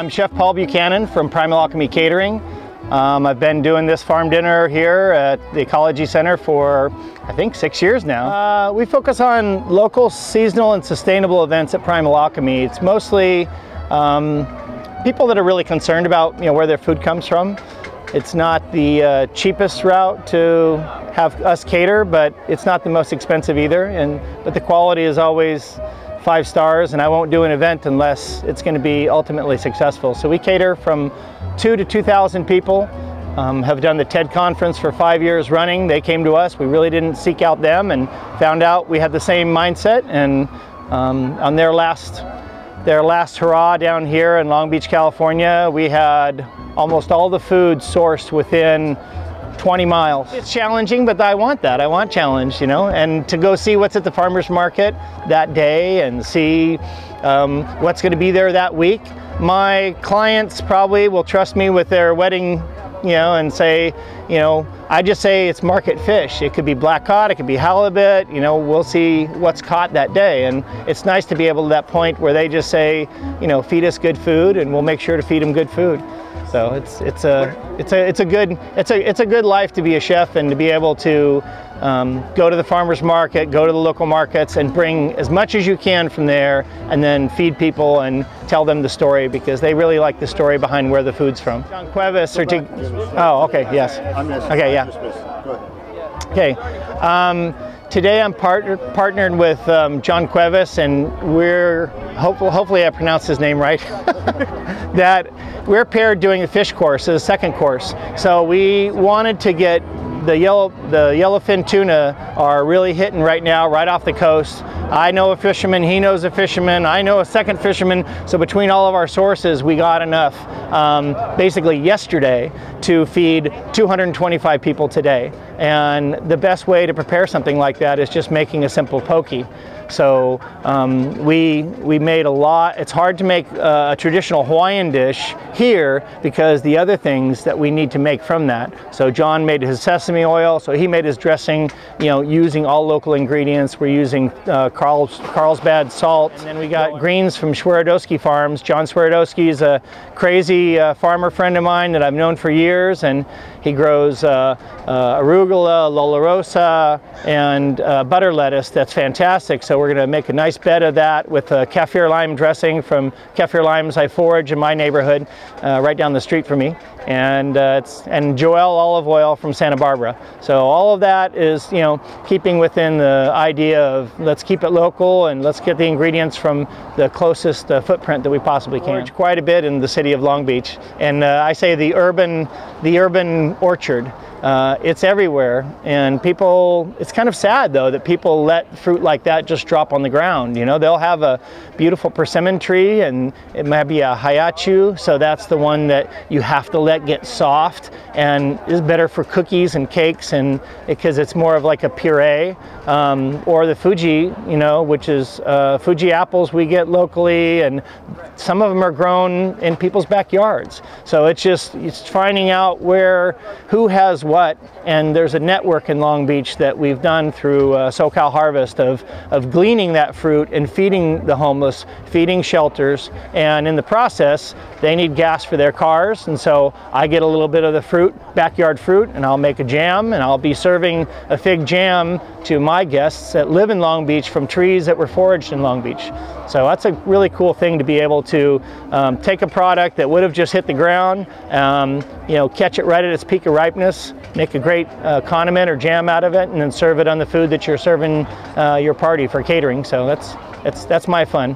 I'm Chef Paul Buchanan from Primal Alchemy Catering. I've been doing this farm dinner here at the Ecology Center for, I think, 6 years now. We focus on local, seasonal, and sustainable events at Primal Alchemy. It's mostly people that are really concerned about where their food comes from. It's not the cheapest route to have us cater, but it's not the most expensive either. But the quality is always 5 stars, and I won't do an event unless it's going to be ultimately successful. So we cater from 2,000 to 2,000 people. Have done the TED conference for 5 years running. They came to us. We really didn't seek out them, and found out we had the same mindset. And on their last hurrah down here in Long Beach, California, we had almost all the food sourced within 20 miles. It's challenging, but I want that. I want challenge, and to go see what's at the farmer's market that day and see what's going to be there that week. My clients probably will trust me with their wedding, and say, I just say it's market fish. It could be black cod, it could be halibut, we'll see what's caught that day. And it's nice to be able to that point where they just say, feed us good food, and we'll make sure to feed them good food. So it's a good life to be a chef, and to be able to go to the farmer's market, go to the local markets, and bring as much as you can from there, and then feed people and tell them the story, because they really like the story behind where the food's from. John Cuevas, oh, okay, yes. Okay, yeah. Go ahead. Okay. Today I'm partnered with John Cuevas, and we're hopefully I pronounced his name right. That we're paired doing the fish course, the second course. So we wanted to get the yellowfin tuna are really hitting right now, right off the coast. I know a fisherman, he knows a fisherman, I know a second fisherman. So between all of our sources, we got enough basically yesterday to feed 225 people today. And the best way to prepare something like that is just making a simple poke. So we made a lot. It's hard to make a traditional Hawaiian dish here because the other things that we need to make from that. So John made his sesame oil, so he made his dressing, using all local ingredients. We're using Carlsbad salt. And then we got greens from Swierdowski Farms. John Swierdowski is a crazy farmer friend of mine that I've known for years, and he grows arugula, lola rosa, and butter lettuce. That's fantastic. So we're going to make a nice bed of that with kaffir lime dressing from Kaffir Limes I forage in my neighborhood, right down the street from me, and Joel olive oil from Santa Barbara. So all of that is, keeping within the idea of let's keep it local and let's get the ingredients from the closest footprint that we possibly can. Quite a bit in the city of Long Beach, and I say the urban orchard. It's everywhere, and people, it's kind of sad though that people let fruit like that just drop on the ground. They'll have a beautiful persimmon tree, and it might be a hayachu, so that's the one that you have to let get soft, and is better for cookies and cakes, and because it's more of like a puree. Or the Fuji, which is Fuji apples we get locally, and some of them are grown in people's backyards. So it's finding out who has what, and there's a network in Long Beach that we've done through SoCal Harvest of gleaning that fruit and feeding the homeless, feeding shelters, and in the process they need gas for their cars, and so I get a little bit of the fruit, backyard fruit, and I'll make a jam, and I'll be serving a fig jam to my guests that live in Long Beach from trees that were foraged in Long Beach. So that's a really cool thing to be able to take a product that would have just hit the ground, catch it right at its peak of ripeness, make a great condiment or jam out of it, and then serve it on the food that you're serving your party for catering. So that's my fun.